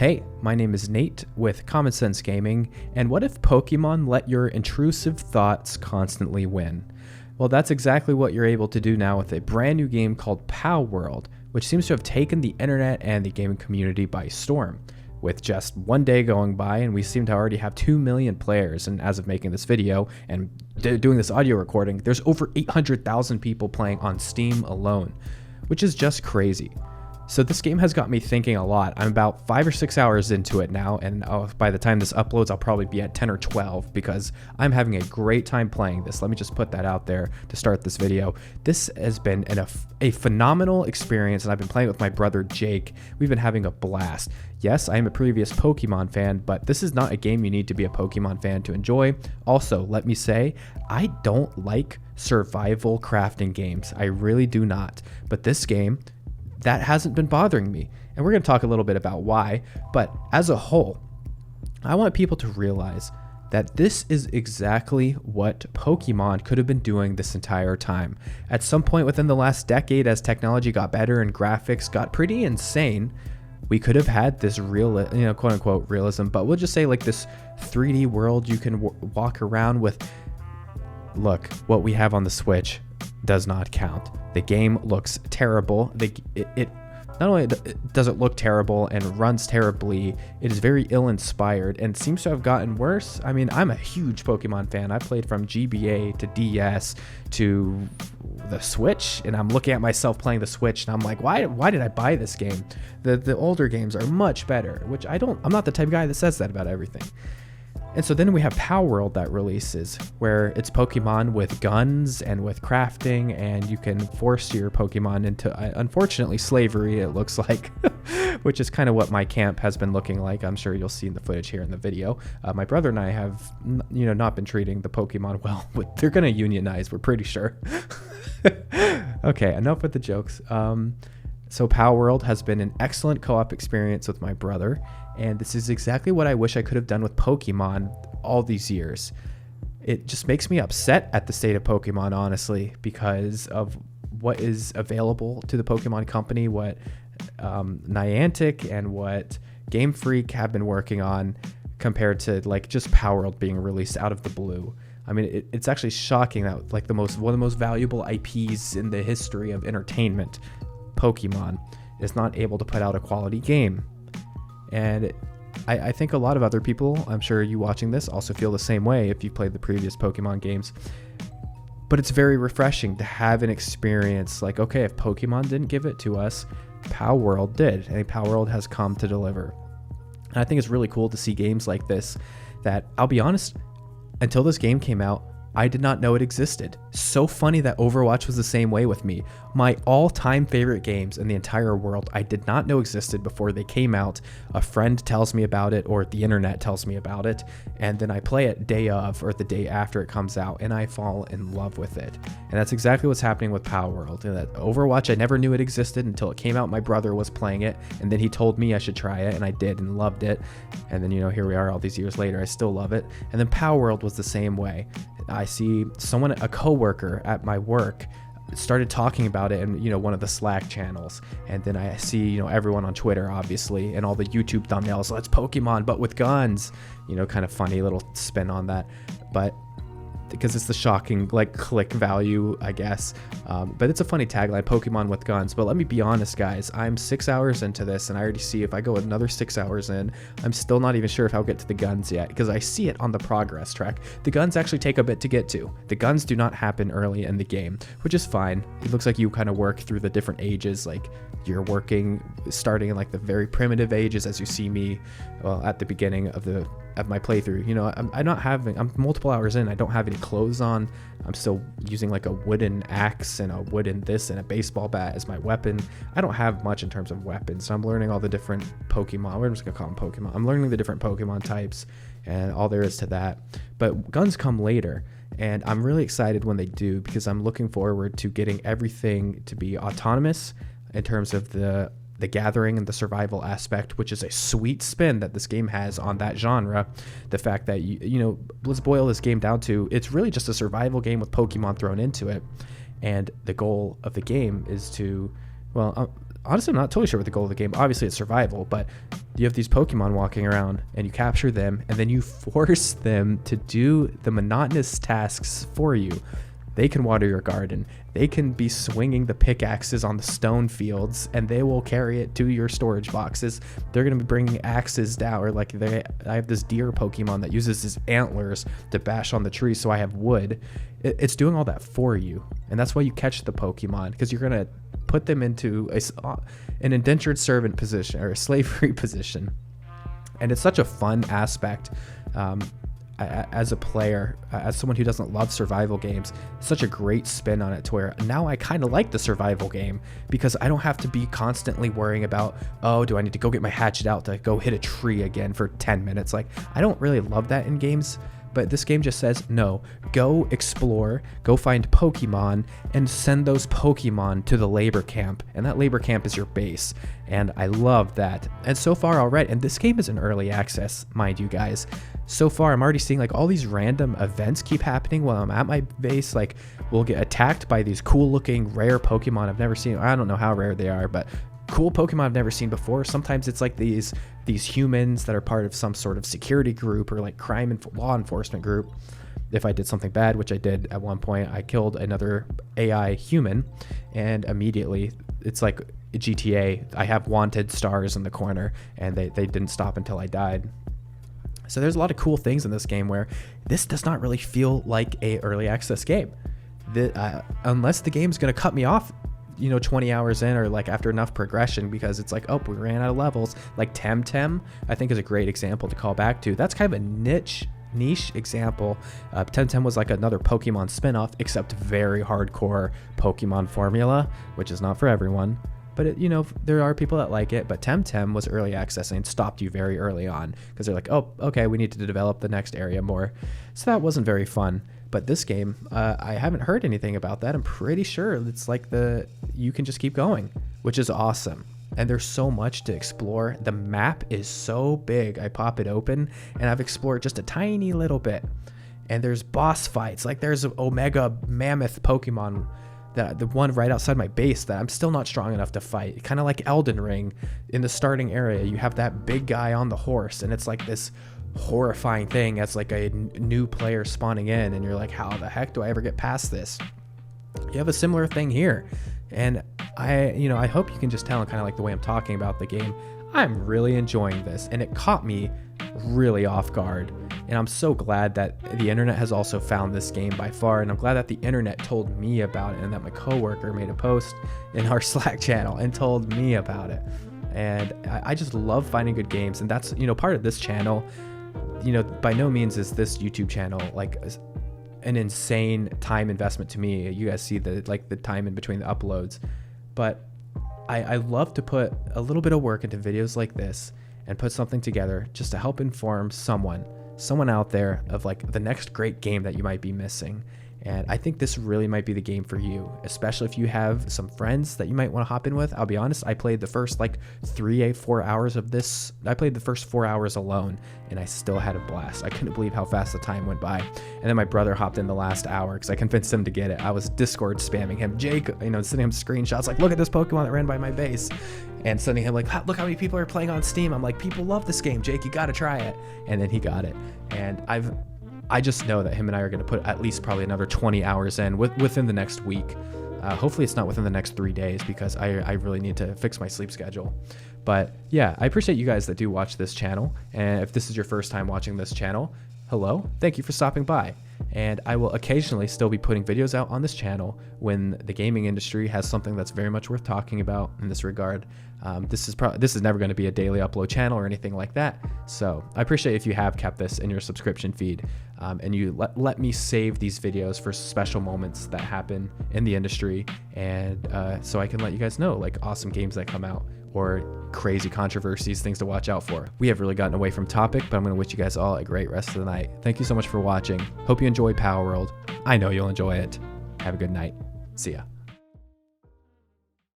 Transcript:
Hey, my name is Nate with Common Sense Gaming, and what if Pokemon let your intrusive thoughts constantly win? Well, that's exactly what you're able to do now with a brand new game called Palworld, which seems to have taken the internet and the gaming community by storm. With just one day going by, and we seem to already have 2 million players, and as of making this video and doing this audio recording, there's over 800,000 people playing on Steam alone, which is just crazy. So this game has got me thinking a lot. I'm about 5 or 6 hours into it now, and by the time this uploads, I'll probably be at 10 or 12 because I'm having a great time playing this. Let me just put that out there to start this video. This has been a phenomenal experience, and I've been playing with my brother Jake. We've been having a blast. Yes, I am a previous Pokemon fan, but this is not a game you need to be a Pokemon fan to enjoy. Also, let me say, I don't like survival crafting games. I really do not. But this game, that hasn't been bothering me, and we're going to talk a little bit about why. But as a whole, I want people to realize that this is exactly what Pokemon could have been doing this entire time. At some point within the last decade, as technology got better and graphics got pretty insane, we could have had this real, quote unquote realism, but we'll just say like this 3D world you can walk around with. Look, what we have on the Switch does not count. The game looks terrible. It not only does it look terrible and runs terribly, it is very ill-inspired and seems to have gotten worse. I mean, I'm a huge Pokemon fan. I played from GBA to DS to the Switch, and I'm looking at myself playing the Switch, and I'm like, why did I buy this game? The older games are much better, which I'm not the type of guy that says that about everything. And so then we have Palworld that releases, where it's Pokemon with guns and with crafting, and you can force your Pokemon into, unfortunately, slavery, it looks like, which is kind of what my camp has been looking like. I'm sure you'll see in the footage here in the video. My brother and I have, not been treating the Pokemon well, but they're going to unionize, we're pretty sure. Okay, enough with the jokes. So Palworld has been an excellent co-op experience with my brother, and this is exactly what I wish I could have done with Pokemon all these years. It just makes me upset at the state of Pokemon, honestly, because of what is available to the Pokemon company, what Niantic and what Game Freak have been working on compared to like just Palworld being released out of the blue. I mean, it's actually shocking that like one of the most valuable IPs in the history of entertainment, Pokemon, is not able to put out a quality game. And I think a lot of other people, I'm sure you watching this, also feel the same way if you've played the previous Pokemon games. But it's very refreshing to have an experience like, okay, if Pokemon didn't give it to us, Palworld did, and Palworld has come to deliver. And I think it's really cool to see games like this that, I'll be honest, until this game came out, I did not know it existed. So funny that Overwatch was the same way with me. My all-time favorite games in the entire world, I did not know existed before they came out. A friend tells me about it, or the internet tells me about it, and then I play it day of or the day after it comes out, and I fall in love with it. And that's exactly what's happening with Palworld. That Overwatch, I never knew it existed until it came out. My brother was playing it, and then he told me I should try it, and I did and loved it. And then, here we are all these years later, I still love it. And then Palworld was the same way. I see a coworker at my work started talking about it in one of the Slack channels, and then I see everyone on Twitter, obviously, and all the YouTube thumbnails, let's Pokemon but with guns, kind of funny little spin on that, but because it's the shocking like click value, I guess, but it's a funny tagline, Pokemon with guns. But let me be honest, guys, I'm 6 hours into this, and I already see if I go another 6 hours in, I'm still not even sure if I'll get to the guns yet, because I see it on the progress track. The guns actually take a bit to get to. The guns do not happen early in the game, which is fine. It looks like you kind of work through the different ages, like you're starting in like the very primitive ages, as you see me at the beginning of my playthrough. I'm multiple hours in, I don't have any clothes on, I'm still using like a wooden axe and a wooden this and a baseball bat as my weapon. I don't have much in terms of weapons, so I'm learning all the different Pokemon. We're just gonna call them Pokemon. I'm learning the different Pokemon types and all there is to that. But guns come later, and I'm really excited when they do, because I'm looking forward to getting everything to be autonomous in terms of the gathering and the survival aspect, which is a sweet spin that this game has on that genre. The fact that let's boil this game down to, it's really just a survival game with Pokemon thrown into it, and the goal of the game is to, honestly, I'm not totally sure what the goal of the game. Obviously, it's survival, but you have these Pokemon walking around and you capture them and then you force them to do the monotonous tasks for you. They can water your garden. They can be swinging the pickaxes on the stone fields, and they will carry it to your storage boxes. They're going to be bringing axes down, or like I have this deer Pokemon that uses his antlers to bash on the trees, so I have wood. It's doing all that for you, and that's why you catch the Pokemon, because you're going to put them into an indentured servant position or a slavery position. And it's such a fun aspect. As a player, as someone who doesn't love survival games, such a great spin on it to where now I kind of like the survival game, because I don't have to be constantly worrying about, oh, do I need to go get my hatchet out to go hit a tree again for 10 minutes? Like, I don't really love that in games, but this game just says, no, go explore, go find Pokemon, and send those Pokemon to the labor camp. And that labor camp is your base. And I love that. And so far, all right. And this game is in early access, mind you guys. So far, I'm already seeing like all these random events keep happening while I'm at my base. Like, we'll get attacked by these cool looking rare Pokemon I've never seen. I don't know how rare they are, but cool Pokemon I've never seen before. Sometimes it's like these humans that are part of some sort of security group or like crime and law enforcement group. If I did something bad, which I did at one point, I killed another AI human, and immediately it's like GTA. I have wanted stars in the corner, and they didn't stop until I died. So there's a lot of cool things in this game where this does not really feel like a early access game. Unless the game's going to cut me off, 20 hours in, or like after enough progression, because it's like, oh, we ran out of levels. Like Temtem, I think, is a great example to call back to. That's kind of a niche example. Temtem was like another Pokemon spinoff, except very hardcore Pokemon formula, which is not for everyone. But there are people that like it. But Temtem was early access and stopped you very early on, because they're like, oh, okay, we need to develop the next area more. So that wasn't very fun. But this game, I haven't heard anything about that. I'm pretty sure it's like you can just keep going, which is awesome. And there's so much to explore. The map is so big. I pop it open and I've explored just a tiny little bit. And there's boss fights. Like there's an Omega Mammoth Pokemon, the one right outside my base that I'm still not strong enough to fight. Kind of like Elden Ring. In the starting area, you have that big guy on the horse, and it's like this horrifying thing as like a new player spawning in, and you're like, how the heck do I ever get past this? You have a similar thing here, and I hope you can just tell, kind of like the way I'm talking about the game, I'm really enjoying this, and it caught me really off guard. And I'm so glad that the internet has also found this game by far, and I'm glad that the internet told me about it, and that my coworker made a post in our Slack channel and told me about it. And I just love finding good games, and that's part of this channel. By no means is this YouTube channel like an insane time investment to me. You guys see the time in between the uploads, but I love to put a little bit of work into videos like this and put something together just to help inform someone out there of like the next great game that you might be missing. And I think this really might be the game for you, especially if you have some friends that you might want to hop in with. I'll be honest, I played the first 4 hours of this. I played the first 4 hours alone, and I still had a blast. I couldn't believe how fast the time went by. And then my brother hopped in the last hour because I convinced him to get it. I was Discord spamming him, Jake, sending him screenshots like, look at this Pokemon that ran by my base. And sending him like, look how many people are playing on Steam. I'm like, people love this game, Jake, you got to try it. And then he got it. And I just know that him and I are going to put at least probably another 20 hours in within the next week. Hopefully it's not within the next 3 days, because I really need to fix my sleep schedule. But yeah, I appreciate you guys that do watch this channel. And if this is your first time watching this channel, hello, thank you for stopping by. And I will occasionally still be putting videos out on this channel when the gaming industry has something that's very much worth talking about in this regard. This is never going to be a daily upload channel or anything like that. So I appreciate if you have kept this in your subscription feed, and you let me save these videos for special moments that happen in the industry, and so I can let you guys know like awesome games that come out or crazy controversies, things to watch out for. We have really gotten away from topic, but I'm going to wish you guys all a great rest of the night. Thank you so much for watching. Hope you enjoy Palworld. I know you'll enjoy it. Have a good night. See ya.